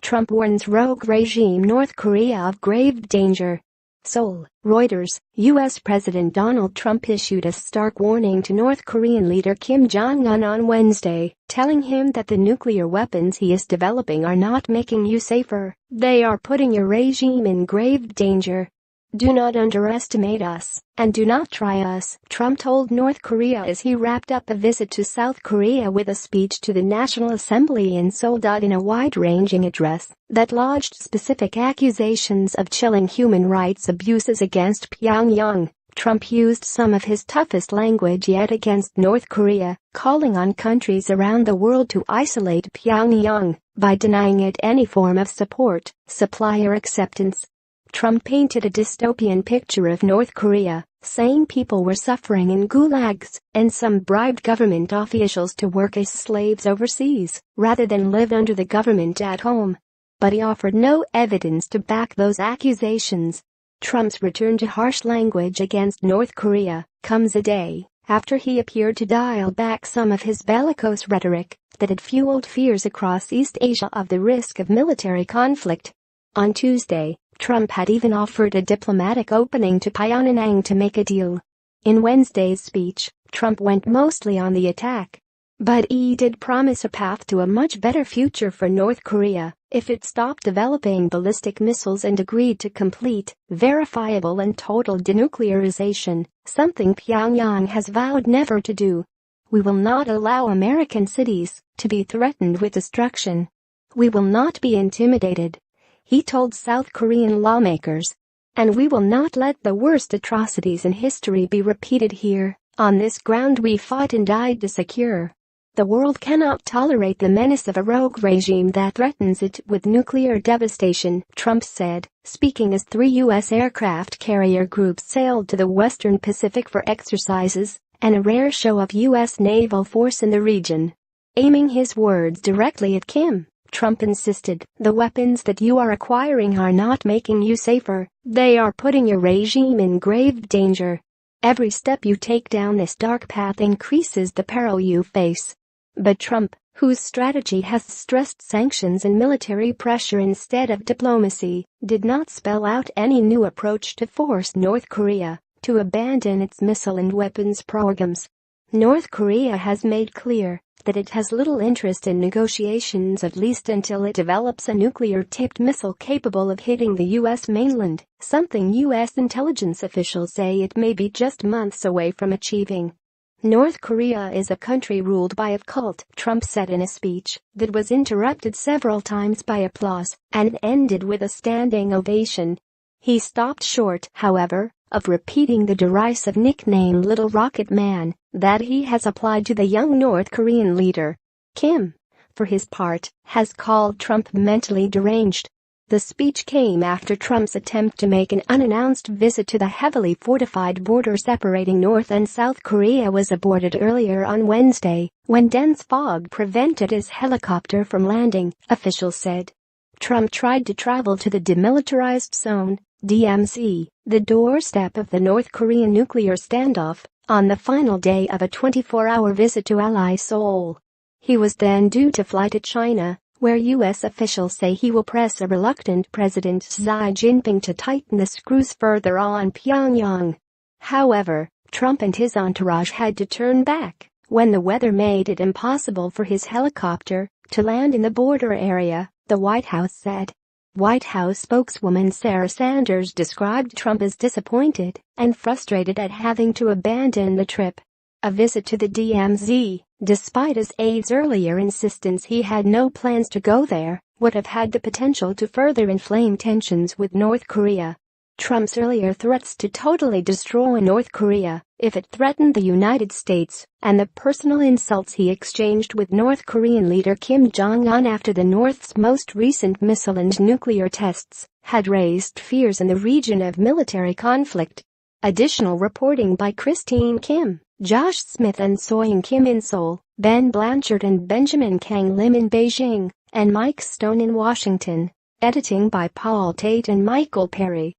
Trump warns rogue regime North Korea of grave danger. Seoul, Reuters. U.S. President Donald Trump issued a stark warning to North Korean leader Kim Jong Un on Wednesday, telling him that the nuclear weapons he is developing are not making you safer, they are putting your regime in grave danger. "Do not underestimate us, and do not try us," Trump told North Korea as he wrapped up a visit to South Korea with a speech to the National Assembly in Seoul. In a wide-ranging address that lodged specific accusations of chilling human rights abuses against Pyongyang, Trump used some of his toughest language yet against North Korea, calling on countries around the world to isolate Pyongyang by denying it any form of support, supply or acceptance. Trump painted a dystopian picture of North Korea, saying people were suffering in gulags, and some bribed government officials to work as slaves overseas, rather than live under the government at home. But he offered no evidence to back those accusations. Trump's return to harsh language against North Korea comes a day after he appeared to dial back some of his bellicose rhetoric that had fueled fears across East Asia of the risk of military conflict. On Tuesday, Trump had even offered a diplomatic opening to Pyongyang to make a deal. In Wednesday's speech, Trump went mostly on the attack. But he did promise a path to a much better future for North Korea if it stopped developing ballistic missiles and agreed to complete, verifiable and total denuclearization, something Pyongyang has vowed never to do. "We will not allow American cities to be threatened with destruction. We will not be intimidated," he told South Korean lawmakers. "And we will not let the worst atrocities in history be repeated here. On this ground we fought and died to secure. The world cannot tolerate the menace of a rogue regime that threatens it with nuclear devastation," Trump said, speaking as 3 U.S. aircraft carrier groups sailed to the Western Pacific for exercises, and a rare show of U.S. naval force in the region. Aiming his words directly at Kim, Trump insisted, "The weapons that you are acquiring are not making you safer, they are putting your regime in grave danger. Every step you take down this dark path increases the peril you face." But Trump, whose strategy has stressed sanctions and military pressure instead of diplomacy, did not spell out any new approach to force North Korea to abandon its missile and weapons programs. North Korea has made clear that it has little interest in negotiations, at least until it develops a nuclear-tipped missile capable of hitting the U.S. mainland, something U.S. intelligence officials say it may be just months away from achieving. "North Korea is a country ruled by a cult," Trump said in a speech that was interrupted several times by applause and ended with a standing ovation. He stopped short, however, of repeating the derisive nickname Little Rocket Man that he has applied to the young North Korean leader. Kim, for his part, has called Trump mentally deranged. The speech came after Trump's attempt to make an unannounced visit to the heavily fortified border separating North and South Korea was aborted earlier on Wednesday when dense fog prevented his helicopter from landing, officials said. Trump tried to travel to the Demilitarized Zone, DMZ, the doorstep of the North Korean nuclear standoff, on the final day of a 24-hour visit to ally Seoul. He was then due to fly to China, where U.S. officials say he will press a reluctant President Xi Jinping to tighten the screws further on Pyongyang. However, Trump and his entourage had to turn back when the weather made it impossible for his helicopter to land in the border area, the White House said. White House spokeswoman Sarah Sanders described Trump as disappointed and frustrated at having to abandon the trip. A visit to the DMZ, despite his aide's earlier insistence he had no plans to go there, would have had the potential to further inflame tensions with North Korea. Trump's earlier threats to totally destroy North Korea if it threatened the United States, and the personal insults he exchanged with North Korean leader Kim Jong Un after the North's most recent missile and nuclear tests, had raised fears in the region of military conflict. Additional reporting by Christine Kim, Josh Smith and Soyoung Kim in Seoul, Ben Blanchard and Benjamin Kang Lim in Beijing, and Mike Stone in Washington. Editing by Paul Tate and Michael Perry.